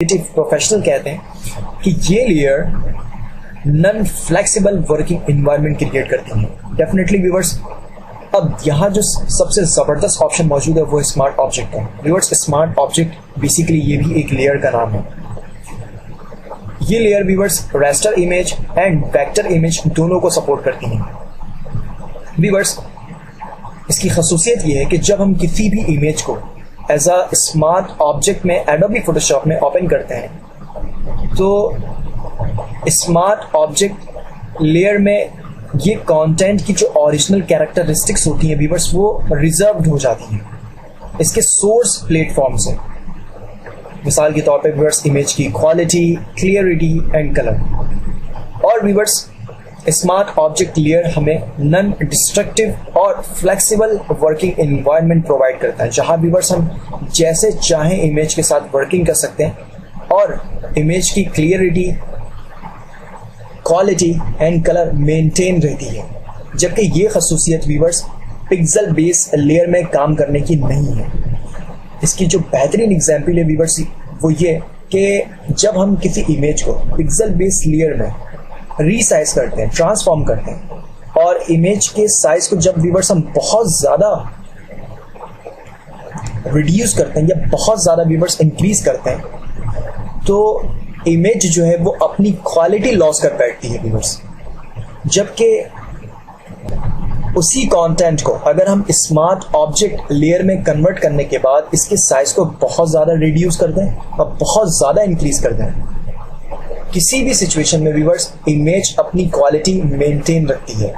Professional कहते हैं कि ये layer non flexible working environment create करती है। डेफिनेटली व्यूअर्स, अब यहाँ जो सबसे ज़बरदस्त ऑप्शन मौजूद है वो स्मार्ट ऑब्जेक्ट है। व्यूअर्स, स्मार्ट ऑब्जेक्ट बेसिकली ये भी एक लेयर का नाम है। ये layer viewers raster image and vector image दोनों को सपोर्ट करती है। व्यूअर्स, इसकी खसूसियत ये है कि जब हम किसी भी इमेज को एज अ स्मार्ट ऑब्जेक्ट में एडोबी फोटोशॉप में ओपन करते हैं तो स्मार्ट ऑब्जेक्ट लेयर में ये कंटेंट की जो ओरिजिनल कैरेक्टरिस्टिक्स होती हैं व्यूअर्स वो रिजर्व्ड हो जाती हैं इसके सोर्स प्लेटफॉर्म से। मिसाल के तौर पे व्यूअर्स, इमेज की क्वालिटी, क्लियरिटी एंड कलर। और व्यूअर्स, स्मार्ट ऑब्जेक्ट लेयर हमें नॉन डिस्ट्रक्टिव और फ्लेक्सिबल वर्किंग एनवायरनमेंट प्रोवाइड करता है, जहां व्यूअर्स हम जैसे चाहें इमेज के साथ वर्किंग कर सकते हैं और इमेज की clarity, quality and colour maintain रहती है। जबकि ये खसूसियत व्यूअर्स पिक्सल बेस लेयर में काम करने की नहीं है। इसकी जो बेहतरीन एग्जाम्पल है व्यूअर्स वो ये कि जब हम किसी इमेज को पिक्सल बेस लेयर में रीसाइज करते हैं, ट्रांसफॉर्म करते हैं और इमेज के साइज को जब व्यूअर्स हम बहुत ज़्यादा रिड्यूस करते हैं या बहुत ज़्यादा व्यूअर्स इंक्रीज करते हैं तो इमेज जो है वो अपनी क्वालिटी लॉस कर बैठती है व्यूअर्स। जबकि उसी कंटेंट को अगर हम स्मार्ट ऑब्जेक्ट लेयर में कन्वर्ट करने के बाद इसके साइज को बहुत ज़्यादा रिड्यूस कर दें और बहुत ज़्यादा इंक्रीज कर दें, किसी भी सिचुएशन में व्यूअर्स इमेज अपनी क्वालिटी मेंटेन रखती है।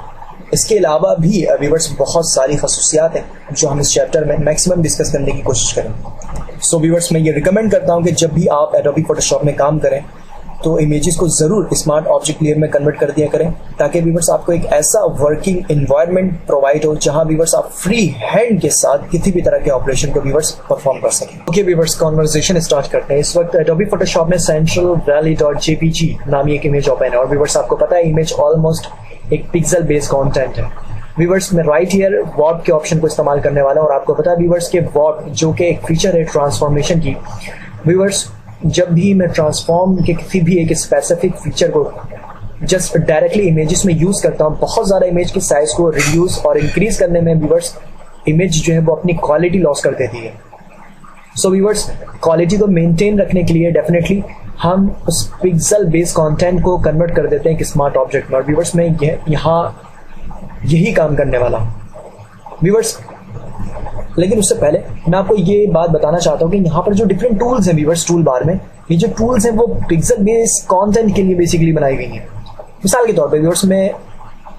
इसके अलावा भी व्यूअर्स बहुत सारी खसूसियात हैं जो हम इस चैप्टर में मैक्सिमम डिस्कस करने की कोशिश करेंगे। सो व्यूअर्स, मैं ये रिकमेंड करता हूँ कि जब भी आप एडोबी फोटोशॉप में काम करें तो इमेजेस को ज़रूर स्मार्ट ऑब्जेक्ट लेयर में कन्वर्ट कर दिया करें, ताकि व्यूअर्स आपको एक ऐसा वर्किंग एनवायरनमेंट प्रोवाइड हो जहां व्यूअर्स आप फ्री हैंड के साथ किसी भी तरह के ऑपरेशन को व्यूअर्स परफॉर्म कर सकें। ओके व्यूअर्स, कॉन्वर्सेशन स्टार्ट करते हैं। इस वक्त एडोबी फोटोशॉप में सेंट्रल वैली .jpg नामी एक इमेज ओपन है और व्यूअर्स आपको पता है इमेज ऑलमोस्ट एक पिक्सल बेस्ड कॉन्टेंट है। व्यूअर्स, मैं राइट हियर वॉर्प के ऑप्शन को इस्तेमाल करने वाला हूँ और आपको पता है व्यूअर्स के वॉर्प जो कि एक फीचर है ट्रांसफॉर्मेशन की। व्यूअर्स, जब भी मैं ट्रांसफॉर्म के किसी भी एक स्पेसिफिक फीचर को जस्ट डायरेक्टली इमेजेस में यूज करता हूँ, बहुत ज़्यादा इमेज के साइज को रिड्यूस और इंक्रीज करने में व्यूअर्स इमेज जो है वो अपनी क्वालिटी लॉस कर देती है। सो व्यूअर्स, क्वालिटी को मेंटेन रखने के लिए डेफिनेटली हम उस पिक्सल बेस्ड कंटेंट को कन्वर्ट कर देते हैं एक स्मार्ट ऑब्जेक्ट में और व्यूअर्स मैं यहाँ यही काम करने वाला हूँ व्यूअर्स। लेकिन उससे पहले मैं आपको ये बात बताना चाहता हूँ कि यहाँ पर जो डिफरेंट टूल्स हैं व्यूअर्स, टूल बार में ये जो टूल्स हैं वो पिक्सल बेस्ड कंटेंट के लिए बेसिकली बनाई गई हैं। मिसाल के तौर पे व्यूअर्स, मैं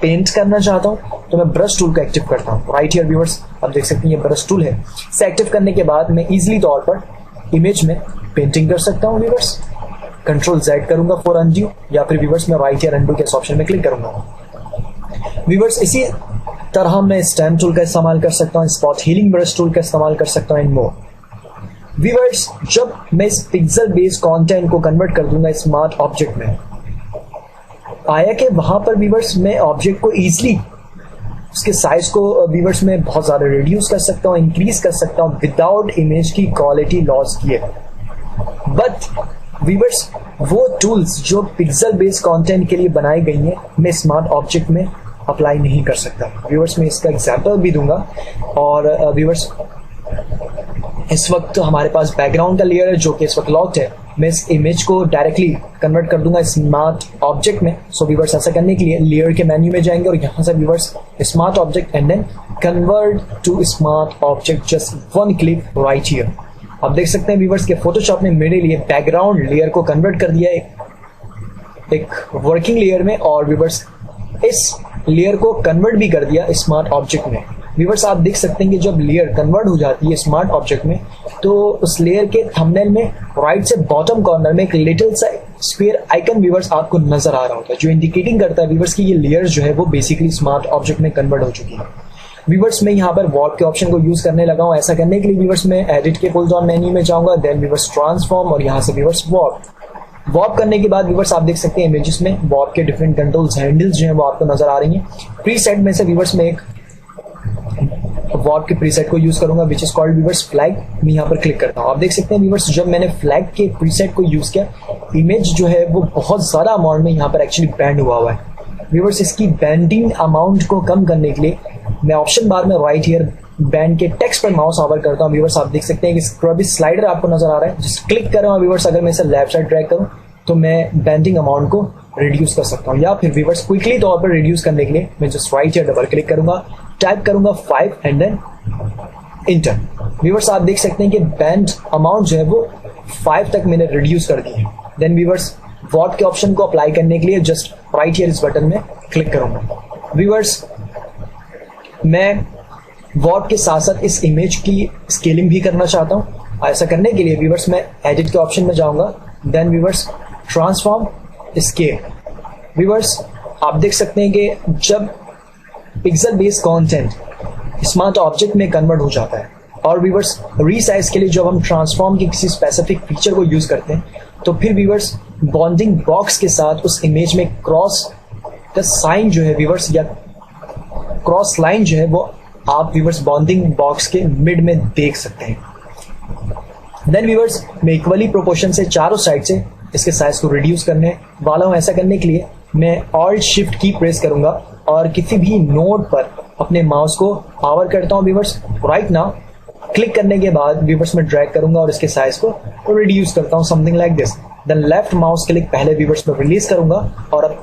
पेंट करना चाहता हूँ तो मैं ब्रश टूल का एक्टिव करता हूँ। राइट हियर व्यूअर्स आप देख सकते हैं ये ब्रश टूल है। इसे एक्टिव करने के बाद मैं इजीली तौर पर इमेज में पेंटिंग कर सकता हूँ व्यूअर्स। Ctrl+Z करूंगा फॉर अनडू, या फिर व्यूअर्स मैं राइट हियर अनडू के इस ऑप्शन में क्लिक करूंगा। व्यूअर्स, इसी तरह मैं स्टैम्प टूल का इस्तेमाल कर सकता हूँ, स्पॉट हीलिंग ब्रश टूल का इस्तेमाल कर सकता हूँ एंड मोर। व्यूअर्स, जब मैं इस पिक्सल बेस्ड कंटेंट को कन्वर्ट कर दूंगा स्मार्ट ऑब्जेक्ट में, आया कि वहां पर व्यूअर्स मैं ऑब्जेक्ट को इजीली उसके साइज को व्यूअर्स में बहुत ज्यादा रिड्यूस कर सकता हूँ, इंक्रीज कर सकता हूँ विदाउट इमेज की क्वालिटी लॉस किए। बट व्यूअर्स, वो टूल्स जो पिक्सल बेस्ड कंटेंट के लिए बनाई गई हैं मैं स्मार्ट ऑब्जेक्ट में अप्लाई नहीं कर सकता। व्यूअर्स, मैं इसका एग्जांपल भी दूंगा। और व्यूअर्स, इस वक्त हमारे पास बैकग्राउंड का लेयर है जो कि इस वक्त लॉक्ड है। मैं इस इमेज को डायरेक्टली कन्वर्ट कर दूंगा स्मार्ट ऑब्जेक्ट में। सो व्यूअर्स, ऐसा करने के लिए लेयर के मेन्यू में जाएंगे और यहाँ से viewers smart object and then convert to smart object, just one click right here. आप देख सकते हैं व्यूअर्स के फोटोशॉप ने मेरे लिए बैकग्राउंड लेयर को कन्वर्ट कर दिया है एक वर्किंग लेयर में और व्यूअर्स इस लेयर को कन्वर्ट भी कर दिया स्मार्ट ऑब्जेक्ट में। व्यूअर्स, आप देख सकते हैं कि जब लेयर कन्वर्ट हो जाती है स्मार्ट ऑब्जेक्ट में तो उस लेयर के थंबनेल में राइट से बॉटम कॉर्नर में एक लिटिल सा स्क्वायर आइकन व्यूअर्स आपको नजर आ रहा होता है, जो इंडिकेटिंग करता है व्यूअर्स की ये लेयर जो है वो बेसिकली स्मार्ट ऑब्जेक्ट में कन्वर्ट हो चुकी है। व्यूअर्स, मैं यहाँ पर वॉर्प के ऑप्शन को यूज करने लगा हूँ। ऐसा करने के लिए व्यूअर्स मैं एडिट के पुल डाउन मेन्यू में जाऊंगा, देन व्यूअर्स ट्रांसफॉर्म और यहाँ से व्यूअर्स वॉर्प करने के बाद व्यूअर्स आप देख सकते हैं इमेजेस में वॉर्प के डिफरेंट कंट्रोल्स हैंडल्स जो हैं वो आपको नजर आ रही हैं। प्रीसेट में से व्यूअर्स में एक वॉट के प्रीसेट को यूज करूंगा which is called viewers flag. मैं यहाँ पर क्लिक करता हूँ। आप देख सकते हैं व्यूअर्स, जब मैंने फ्लैग के प्रीसेट को यूज किया, इमेज जो है वो बहुत ज्यादा अमाउंट में यहाँ पर एक्चुअली बैंड हुआ है। व्यूअर्स, इसकी बैंडिंग अमाउंट को कम करने के लिए मैं ऑप्शन बार में राइट हियर बैंड के टेक्स्ट पर माउस ओवर करता हूँ। व्यूअर्स, आप देख सकते हैं कि स्क्रबी स्लाइडर आपको नजर आ रहा है, जिस क्लिक कर रहा हूँ व्यूअर्स, अगर मैं इसे लेफ्ट साइड ड्रैग करूँ तो मैं बैंडिंग अमाउंट को रिड्यूस कर सकता हूँ। या फिर व्यूअर्स क्विकली तौर पर रिड्यूस करने के लिए मैं just right here double click करूंगा, टाइप करूंगा 5 एंड देन इंटर। व्यूअर्स, आप देख सकते हैं कि बैंड अमाउंट जो है वो 5 तक मैंने रिड्यूस कर दी है। देन व्यूअर्स, वॉट के ऑप्शन को अप्लाई करने के लिए जस्ट राइट हियर इस बटन में क्लिक करूंगा। व्यूअर्स, मैं वॉट के साथ साथ इस इमेज की स्केलिंग भी करना चाहता हूं। ऐसा करने के लिए व्यूअर्स मैं एडिट के ऑप्शन में जाऊंगा, then viewers transform scale. Viewers, आप देख सकते हैं कि जब pixel based content smart object में कन्वर्ट हो जाता है और व्यूअर्स रीसाइज के लिए जब हम ट्रांसफॉर्म के किसी स्पेसिफिक फीचर को यूज करते हैं, तो फिर व्यूअर्स बॉन्डिंग बॉक्स के साथ उस इमेज में क्रॉस का साइन जो है व्यूअर्स, या क्रॉस लाइन जो है वो आप व्यूअर्स बॉन्डिंग बॉक्स के मिड में देख सकते हैं। देन व्यूअर्स, मैं इक्वली प्रोपोर्शन से चारों साइड से इसके साइज को रिड्यूस करने वाला हूं। ऐसा करने के लिए मैं ऑल्ट शिफ्ट की प्रेस करूंगा और किसी भी नोड पर अपने माउस को पावर करता हूं व्यूअर्स। राइट नाउ क्लिक करने के बाद व्यूअर्स मैं ड्रैग करूंगा और इसके साइज को रिड्यूस करता हूं, something like this. Then left mouse click पहले व्यूअर्स में रिलीज करूंगा और अब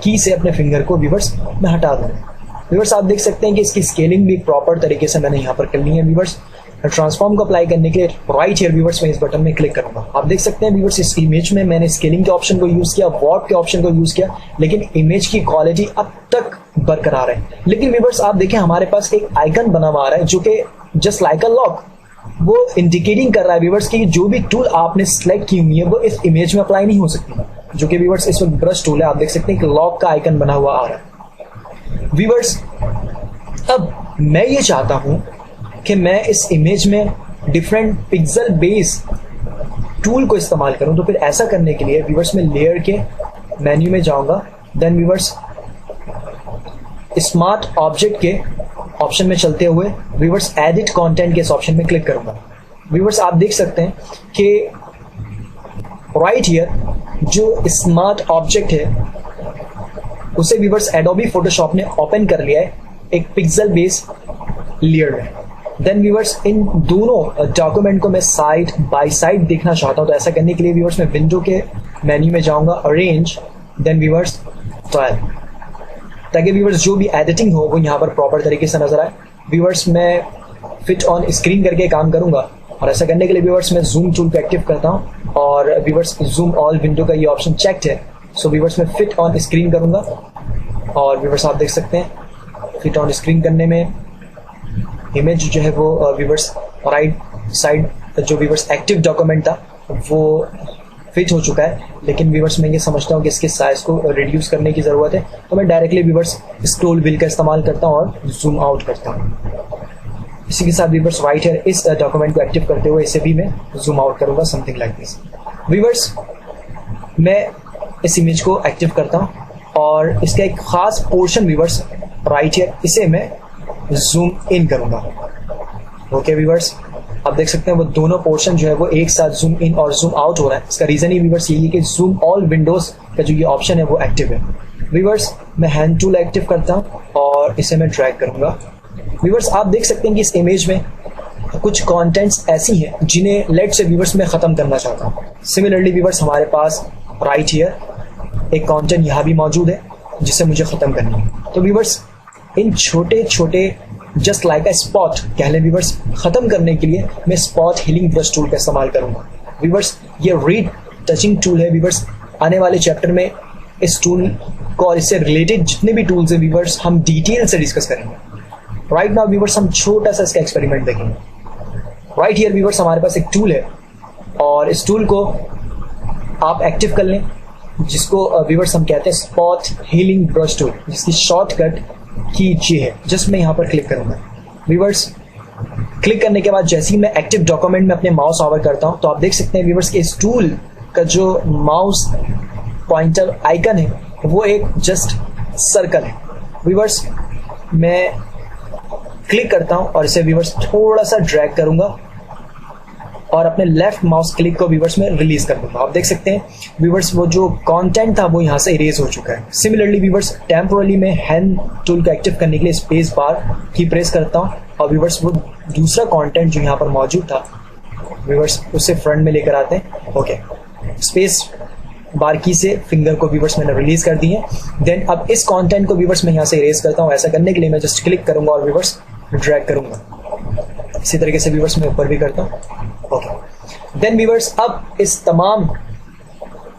की से अपने फिंगर को व्यूअर्स मैं हटा दूंगा। व्यूअर्स, आप देख सकते हैं कि इसकी स्केलिंग भी प्रॉपर तरीके से मैंने यहाँ पर कर ली है। व्यूअर्स, ट्रांसफॉर्म को अप्लाई करने के लिए राइट हियर व्यूअर्स मैं इस बटन में क्लिक करूंगा। आप देख सकते हैं व्यूअर्स, इस इमेज में मैंने स्केलिंग के ऑप्शन को यूज किया, वॉट के ऑप्शन को यूज किया, लेकिन इमेज की क्वालिटी अब तक बरकरार है। लेकिन व्यूअर्स, आप देखें हमारे पास एक आइकन बना हुआ आ रहा है जो कि जस्ट लाइक अ लॉक, वो इंडिकेटिंग कर रहा है व्यूअर्स कि जो भी टूल आपने सिलेक्ट की हुई है वो इस इमेज में अप्लाई नहीं हो सकती, जो कि व्यूअर्स इस वक्त ब्रश टूल है। आप देख सकते हैं कि लॉक का आइकन बना हुआ आ रहा है। व्यूअर्स, अब मैं ये चाहता हूं कि मैं इस इमेज में डिफरेंट पिक्सल बेस टूल को इस्तेमाल करूं, तो फिर ऐसा करने के लिए व्यूअर्स में लेयर के मेन्यू में जाऊंगा। देन व्यूअर्स स्मार्ट ऑब्जेक्ट के ऑप्शन में चलते हुए व्यूअर्स एडिट कंटेंट के इस ऑप्शन में क्लिक करूंगा। व्यूअर्स, आप देख सकते हैं कि राइट हियर जो स्मार्ट ऑब्जेक्ट है उसे व्यूअर्स एडोबी फोटोशॉप ने ओपन कर लिया है एक पिक्सल बेस लेयर में। देन व्यूअर्स, इन दोनों डॉक्यूमेंट को मैं साइड बाय साइड देखना चाहता हूं, तो ऐसा करने के लिए व्यूअर्स मैं विंडो के मेन्यू में जाऊंगा, अरेंज, देन व्यूअर्स फाइल, ताकि व्यूअर्स जो भी एडिटिंग हो वो यहाँ पर प्रॉपर तरीके से नजर आए। व्यूअर्स, मैं फिट ऑन स्क्रीन करके काम करूंगा और ऐसा करने के लिए व्यूअर्स मैं जूम टूल को एक्टिव करता हूँ और व्यूअर्स जूम ऑल विंडो का ये ऑप्शन चेक्ड है, सो व्यूअर्स मैं फिट ऑन स्क्रीन करूंगा और व्यूअर्स आप देख सकते हैं फिट ऑन स्क्रीन करने में इमेज जो है वो व्यूअर्स राइट साइड जो व्यूअर्स एक्टिव डॉक्यूमेंट था वो फिट हो चुका है। लेकिन व्यूअर्स मैं ये समझता हूँ कि इसके साइज को रिड्यूस करने की ज़रूरत है, तो मैं डायरेक्टली व्यूअर्स स्क्रॉल व्हील का इस्तेमाल करता हूँ और जूम आउट करता हूँ। इसी के साथ व्यूअर्स राइट है इस डॉक्यूमेंट को एक्टिव करते हुए इसे भी मैं जूम आउट करूँगा, समथिंग लाइक दिस। व्यूअर्स, मैं इस इमेज को एक्टिव करता हूँ और इसका एक खास पोर्शन व्यूअर्स राइट है इसे मैं जूम इन करूंगा। ओके व्यूअर्स, आप देख सकते हैं वो दोनों पोर्शन जो है वो एक साथ जूम इन और जूम आउट हो रहा है। इसका रीजन ही व्यूअर्स यही है कि जूम ऑल विंडोज का जो ये ऑप्शन है वो एक्टिव है। व्यूअर्स, मैं हैंड टूल एक्टिव करता हूं और इसे मैं ड्रैग करूंगा। व्यूअर्स, आप देख सकते हैं कि इस इमेज में कुछ कंटेंट्स ऐसी हैं जिन्हें लेट से व्यूअर्स मैं खत्म करना चाहता हूँ। सिमिलरली व्यूअर्स हमारे पास राइट हियर एक कंटेंट यहाँ भी मौजूद है जिसे मुझे खत्म करनी है। तो व्यूअर्स इन छोटे छोटे जस्ट लाइक अ स्पॉट कह लें व्यूअर्स खत्म करने के लिए मैं स्पॉट हीलिंग ब्रश टूल का इस्तेमाल करूंगा। व्यूअर्स, ये रीड टचिंग टूल है। व्यूअर्स, आने वाले चैप्टर में इस टूल को और इससे रिलेटेड जितने भी टूल्स हैं व्यूअर्स हम डिटेल से डिस्कस करेंगे। राइट नाउ व्यूअर्स हम छोटा सा इसका एक्सपेरिमेंट देखेंगे। राइट हियर व्यूअर्स हमारे पास एक टूल है और इस टूल को आप एक्टिव कर लें, जिसको व्यूअर्स हम कहते हैं स्पॉट हीलिंग ब्रश टूल, जिसकी शॉर्टकट की ये है। जस्ट मैं यहाँ पर क्लिक करूंगा। व्यूअर्स, क्लिक करने के बाद जैसे ही मैं एक्टिव डॉक्यूमेंट में अपने माउस ओवर करता हूँ तो आप देख सकते हैं व्यूअर्स कि इस टूल का जो माउस पॉइंटर आइकन है वो एक जस्ट सर्कल है। व्यूअर्स, मैं क्लिक करता हूं और इसे व्यूअर्स थोड़ा सा ड्रैग करूंगा और अपने लेफ्ट माउस क्लिक को व्यूअर्स में रिलीज कर दूंगा। आप देख सकते हैं व्यूअर्स वो जो कंटेंट था वो यहाँ से इरेज हो चुका है। सिमिलरली व्यूअर्स टेम्पोरली मैं हैंड टूल को एक्टिव करने के लिए स्पेस बार की प्रेस करता हूँ और व्यूअर्स वो दूसरा कंटेंट जो यहाँ पर मौजूद था व्यूअर्स उसे फ्रंट में लेकर आते हैं। ओके, स्पेस बार की से फिंगर को व्यूअर्स मैंने रिलीज कर दी है। देन अब इस कंटेंट को व्यूअर्स मैं यहाँ से इरेज करता हूँ। ऐसा करने के लिए मैं जस्ट क्लिक करूंगा और व्यूअर्स ड्रैग करूंगा। इसी तरीके से व्यूअर्स मैं ऊपर भी करता हूँ। ओके, देन व्यूअर्स अब इस तमाम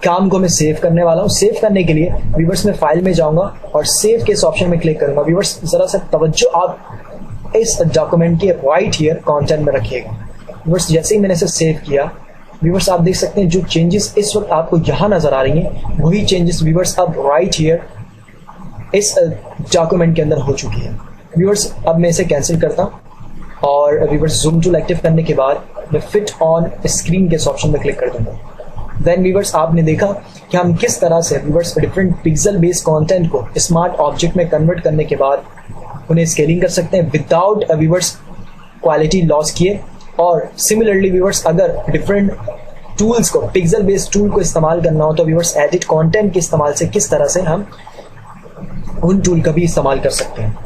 काम को मैं सेव करने वाला हूँ। सेव करने के लिए व्यूअर्स मैं फाइल में जाऊंगा और सेव के इस ऑप्शन में क्लिक करूंगा। व्यूअर्स जरा सा तवज्जो आप इस डॉक्यूमेंट की राइट हियर कंटेंट में रखिएगा। व्यूअर्स जैसे ही मैंने इसे सेव किया व्यूअर्स आप देख सकते हैं जो चेंजेस इस वक्त आपको यहाँ नजर आ रही हैं वही चेंजेस व्यूअर्स अब राइट हियर इस डॉक्यूमेंट के अंदर हो चुकी है। व्यूअर्स अब मैं इसे कैंसिल करता हूँ और व्यूअर्स जूम टूल एक्टिव करने के बाद मैं फिट ऑन स्क्रीन के इस ऑप्शन में क्लिक कर दूंगा। देन व्यूअर्स आपने देखा कि हम किस तरह से viewers different pixel based content को स्मार्ट ऑब्जेक्ट में कन्वर्ट करने के बाद उन्हें स्केलिंग कर सकते हैं विदाउट व्यूअर्स क्वालिटी लॉस किए। और सिमिलरली व्यूअर्स अगर डिफरेंट टूल्स को पिक्सल बेस्ड टूल को इस्तेमाल करना हो तो व्यूअर्स एडिट कंटेंट के इस्तेमाल से किस तरह से हम उन टूल का भी इस्तेमाल कर सकते हैं।